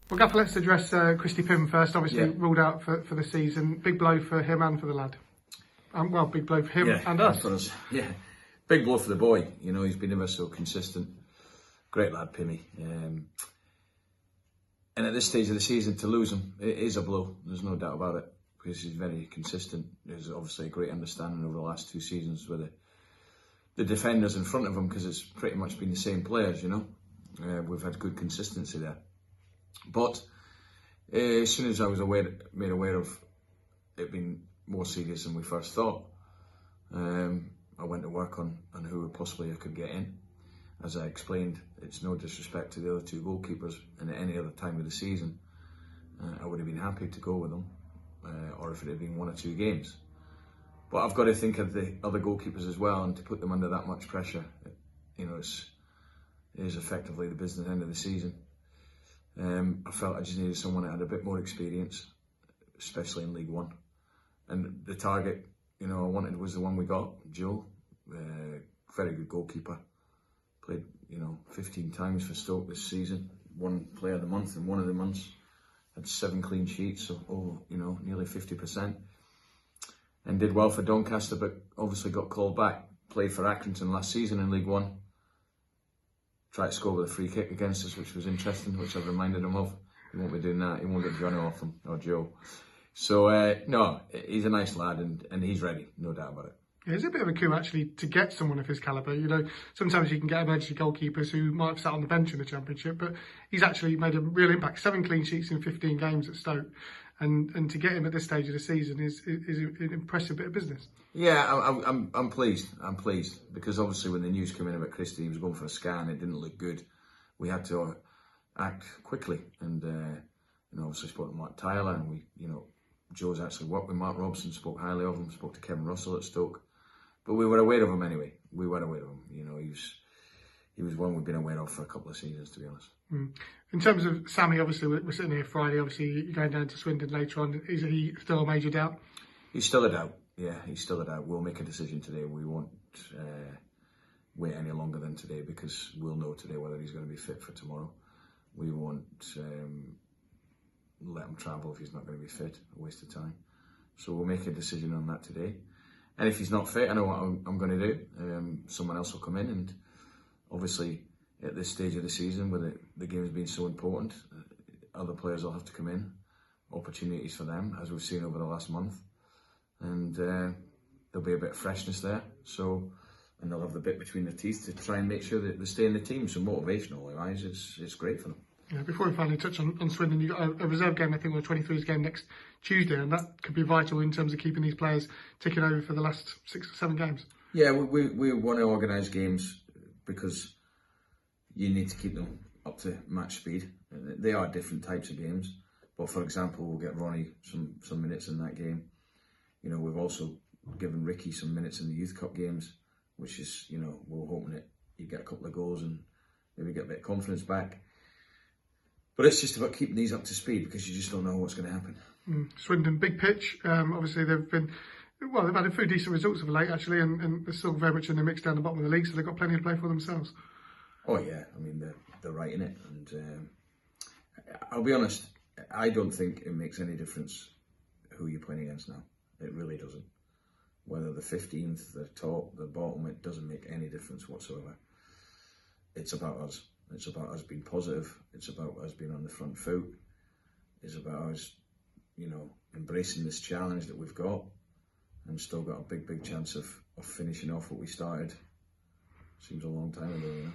Well, Gaffer, let's address Christy Pym first. Obviously, Yeah. ruled out for the season. Big blow for him and for the lad. Well, big blow for him and us. For us. Yeah, big blow for the boy. You know, he's been ever so consistent. Great lad, Pimmy. And at this stage of the season, to lose him, it is a blow. There's no doubt about it, because he's very consistent. There's obviously a great understanding over the last 2 seasons with the defenders in front of him, because it's pretty much been the same players, you know. We've had good consistency there. But as soon as I was made aware of it being more serious than we first thought, I went to work on who possibly I could get in. As I explained, it's no disrespect to the other 2 goalkeepers, and at any other time of the season, I would have been happy to go with them, or if it had been 1 or 2 games. But I've got to think of the other goalkeepers as well, and to put them under that much pressure, you know, it is effectively the business end of the season. I felt I just needed someone that had a bit more experience, especially in League One. And the target, you know, I wanted was the one we got, Joe. Very good goalkeeper. Played, you know, 15 times for Stoke this season. Won Player of the Month in one of the months. Had 7 clean sheets, so you know, nearly 50%. And did well for Doncaster, but obviously got called back. Played for Accrington last season in League One. Tried to score with a free kick against us, which was interesting, which I've reminded him of. He won't be doing that. He won't get Johnny off him, or Joe. So, no, he's a nice lad, and he's ready, no doubt about it. Yeah, it's a bit of a coup, actually, to get someone of his calibre. You know, sometimes you can get emergency goalkeepers who might have sat on the bench in the Championship, but he's actually made a real impact. 7 clean sheets in 15 games at Stoke. And to get him at this stage of the season is an impressive bit of business. Yeah, I'm pleased. I'm pleased, because obviously when the news came in about Christie, he was going for a scan. It didn't look good. We had to act quickly, and you know, obviously spoke to Mark Tyler, and we, you know, Joe's actually worked with Mark Robson, spoke highly of him, spoke to Kevin Russell at Stoke, but we were aware of him anyway. We were aware of him. You know, he was one we've been aware of for a couple of seasons, to be honest. In terms of Sammy, obviously we're sitting here Friday. Obviously you're going down to Swindon later on. Is he still a major doubt? He's still a doubt. Yeah, he's still a doubt. We'll make a decision today. We won't wait any longer than today, because we'll know today whether he's going to be fit for tomorrow. We won't let him travel if he's not going to be fit. A waste of time. So we'll make a decision on that today. And if he's not fit, I know what I'm going to do. Someone else will come in, and obviously at this stage of the season, with the games being so important, other players will have to come in. Opportunities for them, as we've seen over the last month. And there'll be a bit of freshness there. So, and they'll have the bit between their teeth to try and make sure that they stay in the team. So motivational wise, it's great for them. Yeah, before we finally touch on Swindon, you've got a reserve game, I think, or a 23s game next Tuesday, and that could be vital in terms of keeping these players ticking over for the last 6 or 7 games. Yeah, we want to organise games because you need to keep them up to match speed. They are different types of games, but for example, we'll get Ronnie some minutes in that game. You know, we've also given Ricky some minutes in the Youth Cup games, which is, you know, we're hoping that you get a couple of goals and maybe get a bit of confidence back. But it's just about keeping these up to speed, because you just don't know what's going to happen. Swindon, big pitch. Obviously, they've had a few decent results of late, actually, and they're still very much in the mix down the bottom of the league, so they've got plenty to play for themselves. Oh yeah, I mean, they're right in it, and I'll be honest, I don't think it makes any difference who you're playing against now. It really doesn't. Whether the 15th, the top, the bottom, it doesn't make any difference whatsoever. It's about us. It's about us being positive. It's about us being on the front foot. It's about us, you know, embracing this challenge that we've got, and still got a big chance of finishing off what we started. Seems a long time ago, you know.